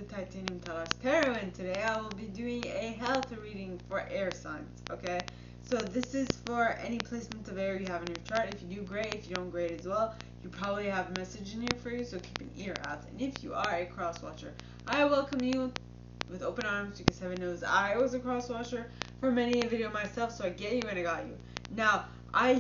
the Titanium Tarot, and today I will be doing a health reading for air signs, okay? So this is for any placement of air you have in your chart. If you do, great. If you don't, great as well. You probably have a message in here for you, so keep an ear out. And if you are a cross watcher, I welcome you with open arms, because heaven knows I was a cross watcher for many a video myself, so I get you and I got you. Now, I'm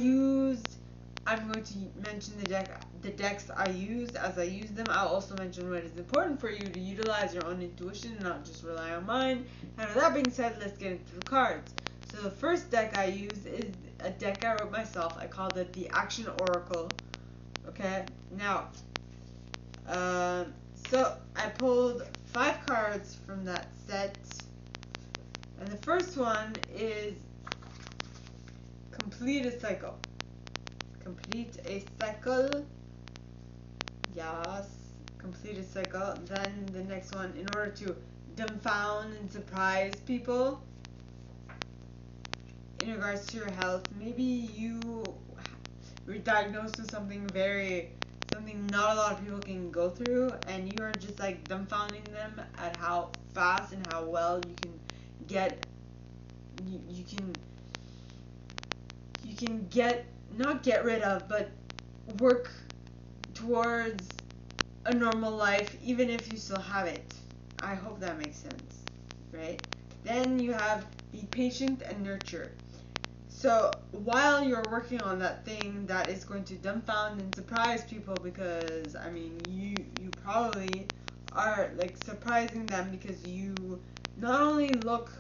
going to mention the decks I used as I use them. I'll also mention what is important for you to utilize your own intuition and not just rely on mine. And with that being said, let's get into the cards. So the first deck I use is a deck I wrote myself. I called it the Action Oracle. Okay, now, so I pulled 5 cards from that set. And the first one is Complete a Cycle. Complete a cycle. Yes, complete a cycle. Then the next one, in order to dumbfound and surprise people in regards to your health. Maybe you were diagnosed with something not a lot of people can go through, and you are just like dumbfounding them at how fast and how well you can get not get rid of, but work towards a normal life, even if you still have it. I hope that makes sense, right? Then you have be patient and nurture. So while you're working on that thing that is going to dumbfound and surprise people, because I mean you probably are like surprising them, because you not only look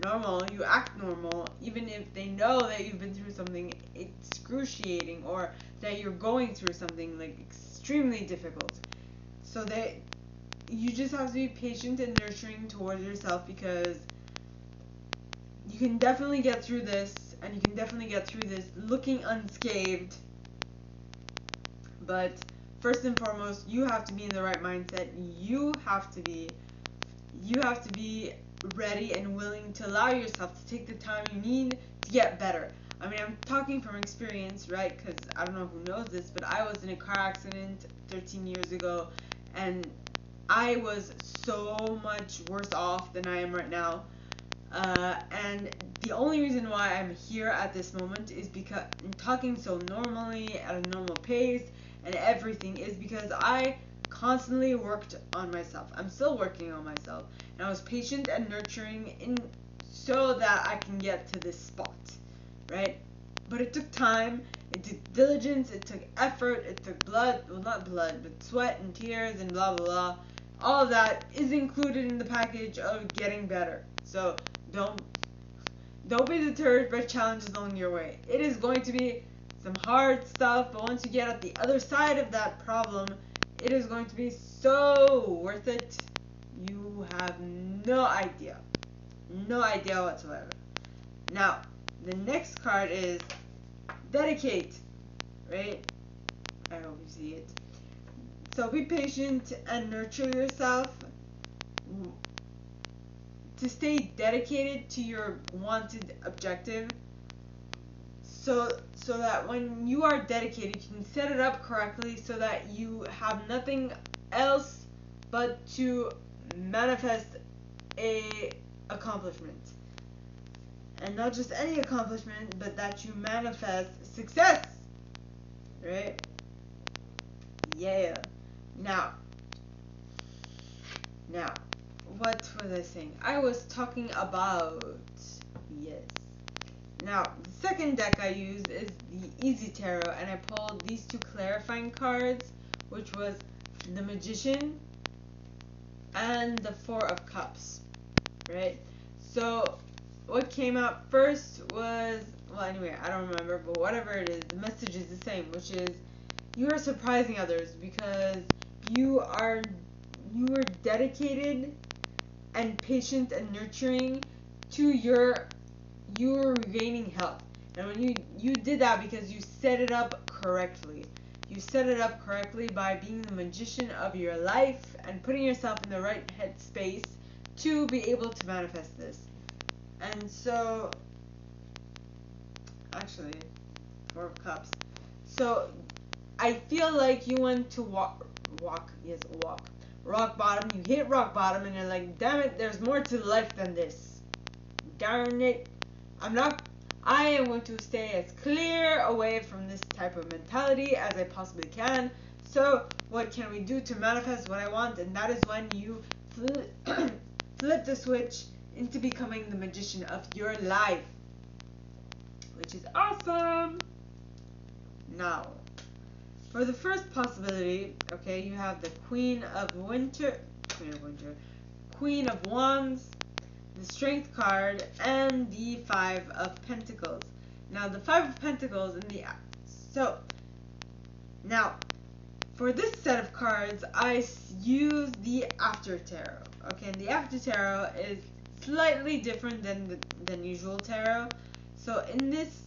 normal, you act normal, even if they know that you've been through something excruciating, or that you're going through something like extremely difficult. So you just have to be patient and nurturing towards yourself, because you can definitely get through this, and you can definitely get through this looking unscathed. But first and foremost, you have to be in the right mindset. You have to be ready and willing to allow yourself to take the time you need to get better. I mean, I'm talking from experience, right? Because I don't know who knows this, but I was in a car accident 13 years ago, and I was so much worse off than I am right now. And the only reason why I'm here at this moment is because I'm talking so normally at a normal pace and everything is because I constantly worked on myself. I'm still working on myself, and I was patient and nurturing so that I can get to this spot, right? But it took time, it took diligence, it took effort, it took blood, well, not blood, but sweat and tears and blah blah blah. All of that is included in the package of getting better. So don't be deterred by challenges along your way. It is going to be some hard stuff, but once you get at the other side of that problem, it is going to be so worth it. You have no idea whatsoever. Now, the next card is Dedicate, right? I hope you see it. So be patient and nurture yourself to stay dedicated to your wanted objective, so that when you are dedicated, you can set it up correctly so that you have nothing else but to manifest a accomplishment. And not just any accomplishment, but that you manifest success, right? Yeah. Now, what was I saying? I was talking about, yes. Now, the second deck I use is the Easy Tarot, and I pulled these 2 clarifying cards, which was the Magician and the 4 of Cups, right? So, what came out first was, well, anyway, I don't remember, but whatever it is, the message is the same, which is you are surprising others because you are dedicated and patient and nurturing to your regaining health. And when you did that because you set it up correctly. You set it up correctly by being the magician of your life and putting yourself in the right headspace to be able to manifest this. And so, actually, 4 of Cups. So, I feel like you want to walk rock bottom. You hit rock bottom and you're like, damn it, there's more to life than this. Darn it. I am going to stay as clear away from this type of mentality as I possibly can. So what can we do to manifest what I want? And that is when you flip the switch into becoming the magician of your life, which is awesome. Now, for the first possibility, okay, you have the Queen of Wands, the Strength card, and the Five of Pentacles. Now, the Five of Pentacles now, for this set of cards, I use the After Tarot. Okay, and the After Tarot is slightly different than usual tarot. So in this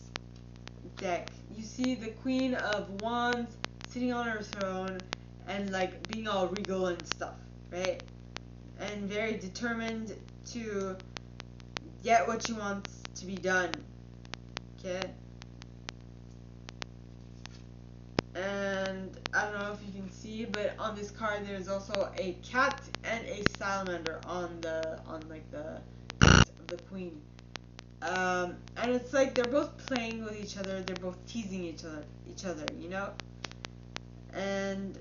deck, you see the Queen of Wands sitting on her throne and like being all regal and stuff, right? And very determined to get what she wants to be done. Okay? And I don't know if you can see, but on this card there's also a cat and a salamander on the of the queen. And it's like they're both playing with each other, they're both teasing each other, you know? And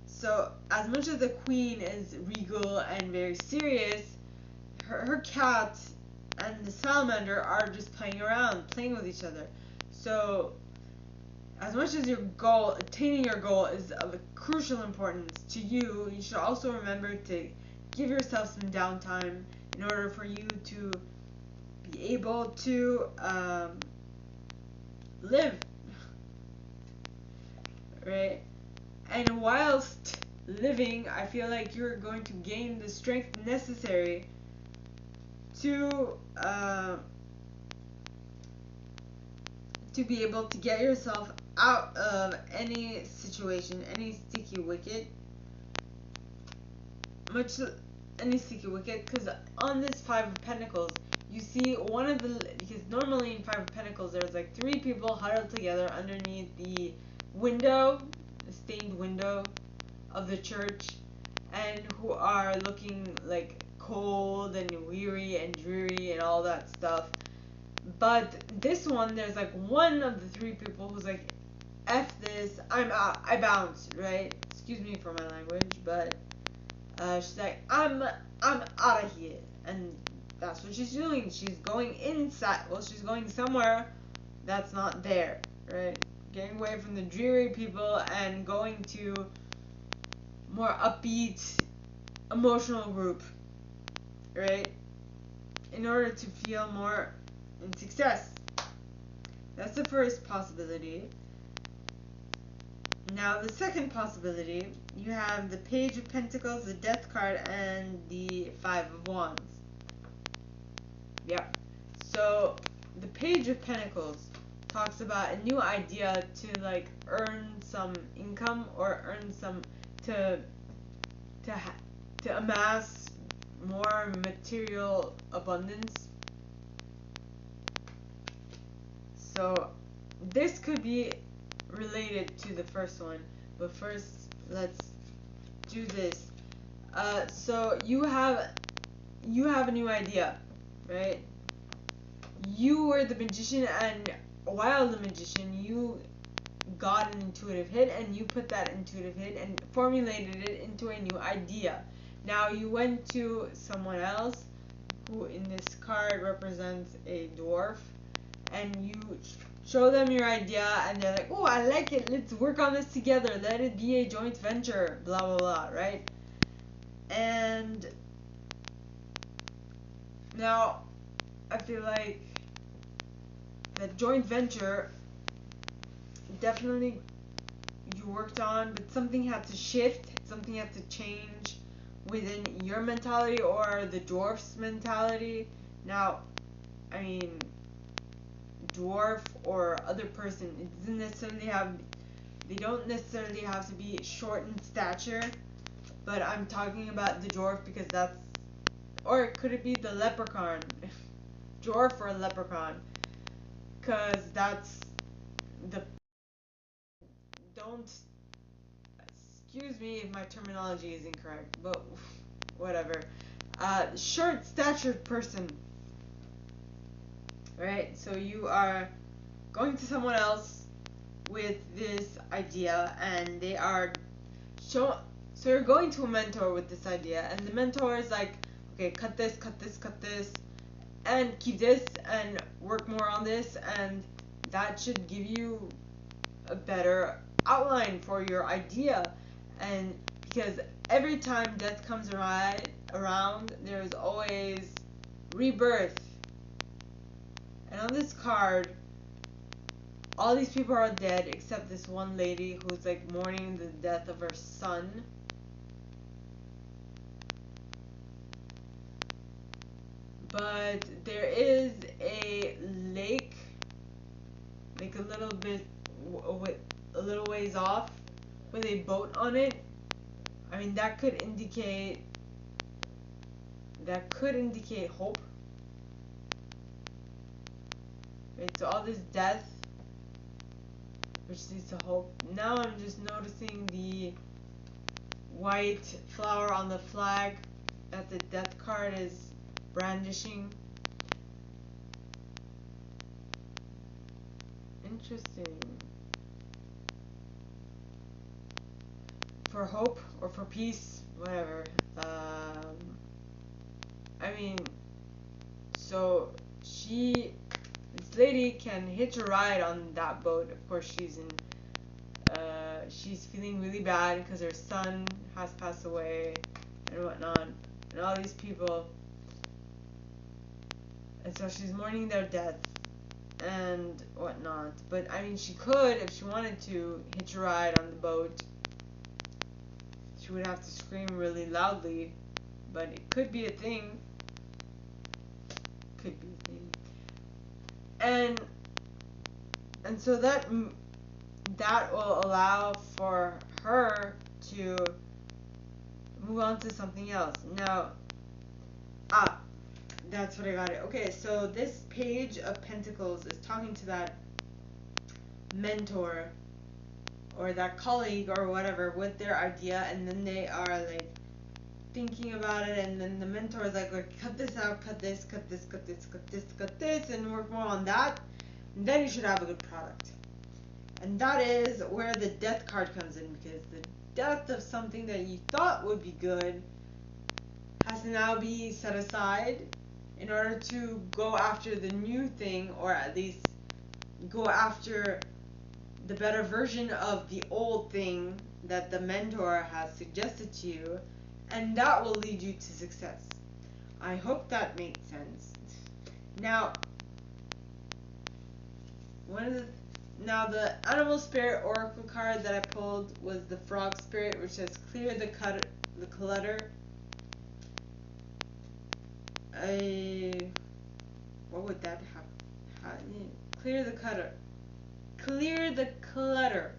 so as much as the queen is regal and very serious, her cat and the salamander are just playing around, playing with each other. So as much as attaining your goal is of crucial importance to you, you should also remember to give yourself some downtime in order for you to be able to live, right? And whilst living, I feel like you're going to gain the strength necessary to be able to get yourself out of any situation, any sticky wicket, because on this Five of Pentacles, you see because normally in Five of Pentacles there's like three people huddled together underneath the stained window of the church, and who are looking like cold and weary and dreary and all that stuff. But this one, there's like one of the three people who's like, F this, I'm out, I bounce, right? Excuse me for my language, but she's like, I'm out of here. And that's what she's doing. She's going inside. Well, she's going somewhere that's not there, right? Getting away from the dreary people and going to more upbeat, emotional group, right? In order to feel more in success. That's the first possibility. Now, the second possibility, you have the Page of Pentacles, the Death card, and the Five of Wands. Yeah. So, the Page of Pentacles talks about a new idea to like earn some income or earn some to amass more material abundance. So this could be related to the first one, but first let's do this. So you have a new idea, right? You were the magician, and while the magician, you got an intuitive hit, and you put that intuitive hit and formulated it into a new idea. Now you went to someone else, who in this card represents a dwarf, and you show them your idea, and they're like, oh, I like it, let's work on this together, let it be a joint venture, blah blah blah, right? And now I feel like that joint venture definitely you worked on, but something had to shift, something had to change within your mentality or the dwarf's mentality. Now, I mean, dwarf or other person, they don't necessarily have to be short in stature, but I'm talking about the dwarf because or could it be the leprechaun? Dwarf or leprechaun? Because that's don't excuse me if my terminology is incorrect, but whatever. Short statured person. Right? So you are going to someone else with this idea, and they are so you're going to a mentor with this idea, and the mentor is like, okay, cut this, and keep this, and work more on this, and that should give you a better outline for your idea. And because every time death comes around, there's always rebirth. And on this card, all these people are dead except this one lady who's like mourning the death of her son. But there is a lake, like a little ways off, with a boat on it. I mean, that could indicate hope. Right, so all this death, which leads to hope. Now I'm just noticing the white flower on the flag that the death card is brandishing. Interesting. For hope or for peace, whatever. I mean, so this lady can hitch a ride on that boat. Of course, she's feeling really bad because her son has passed away and whatnot, and all these people, and so she's mourning their death and whatnot. But I mean, she could, if she wanted to, hitch a ride on the boat. She would have to scream really loudly, but it could be a thing. And so that will allow for her to move on to something else. Now, that's what I got it. Okay, so this page of Pentacles is talking to that mentor or that colleague or whatever with their idea, and then they are like thinking about it, and then the mentor is like, cut this out, cut this, and work more on that, and then you should have a good product. And that is where the death card comes in, because the death of something that you thought would be good has to now be set aside in order to go after the new thing, or at least go after the better version of the old thing that the mentor has suggested to you, and that will lead you to success. I hope that makes sense. Now, the animal spirit oracle card that I pulled was the frog spirit, which says clear the clutter. What would that have? Clear the clutter. Clear the clutter.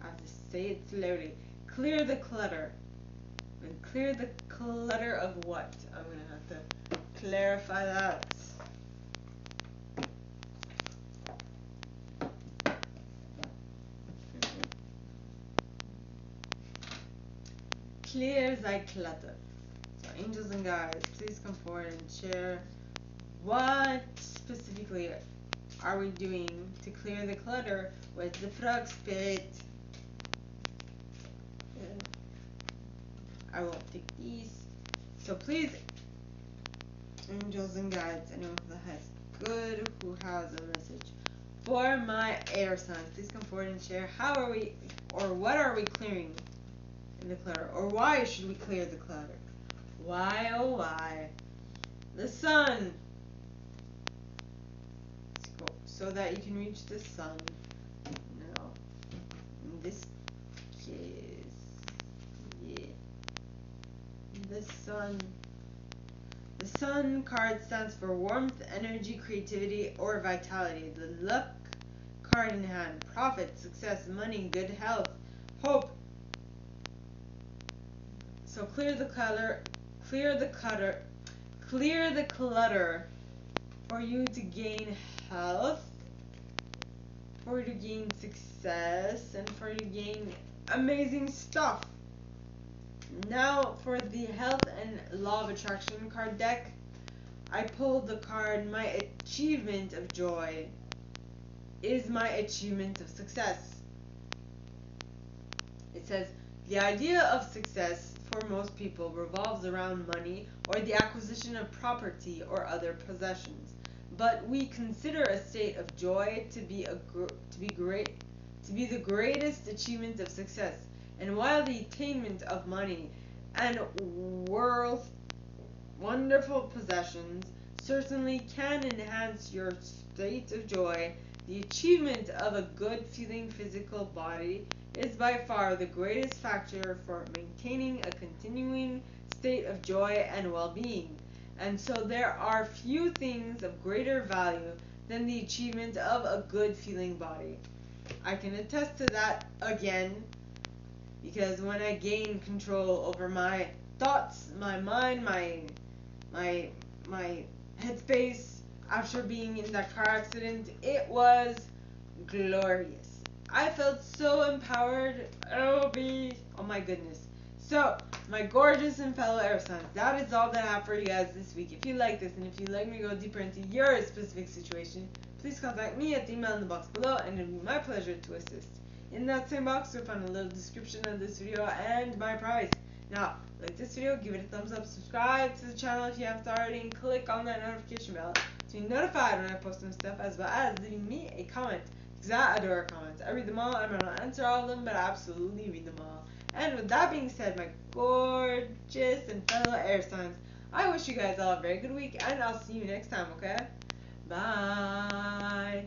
I have to say it slowly. Clear the clutter. And clear the clutter of what? I'm going to have to clarify that. Clear thy clutter. So angels and guides, please come forward and share what specifically are we doing to clear the clutter with the frog spirit. I won't take these. So please, angels and guides, anyone who has a message for my air signs, please come forward and share how are we, or what are we clearing in the clutter, or why should we clear the clutter? Why, oh why? The sun. So that you can reach the sun. Now, in this case, yeah. The sun. The sun card stands for warmth, energy, creativity, or vitality. The luck card in hand. Profit, success, money, good health, hope. So clear the clutter for you to gain health, for you to gain success, and for you to gain amazing stuff. Now for the health and law of attraction card deck, I pulled the card My Achievement of Joy is my achievement of success. It says, the idea of success for most people revolves around money or the acquisition of property or other possessions. But we consider a state of joy to be the greatest achievement of success. And while the attainment of money and wonderful possessions certainly can enhance your state of joy, the achievement of a good feeling physical body is by far the greatest factor for maintaining a continuing state of joy and well-being. And so there are few things of greater value than the achievement of a good feeling body. I can attest to that again, because when I gained control over my thoughts, my mind, my headspace after being in that car accident, it was glorious. I felt so empowered. Oh my goodness. So, my gorgeous and fellow air signs, that is all that I have for you guys this week. If you like this and if you'd like me to go deeper into your specific situation, please contact me at the email in the box below, and it will be my pleasure to assist. In that same box, you'll find a little description of this video and my price. Now, like this video, give it a thumbs up, subscribe to the channel if you haven't already, and click on that notification bell to be notified when I post new stuff, as well as leaving me a comment, because I adore comments. I read them all. I might not answer all of them, but I absolutely read them all. And with that being said, my gorgeous and fellow air signs, I wish you guys all a very good week, and I'll see you next time, okay? Bye!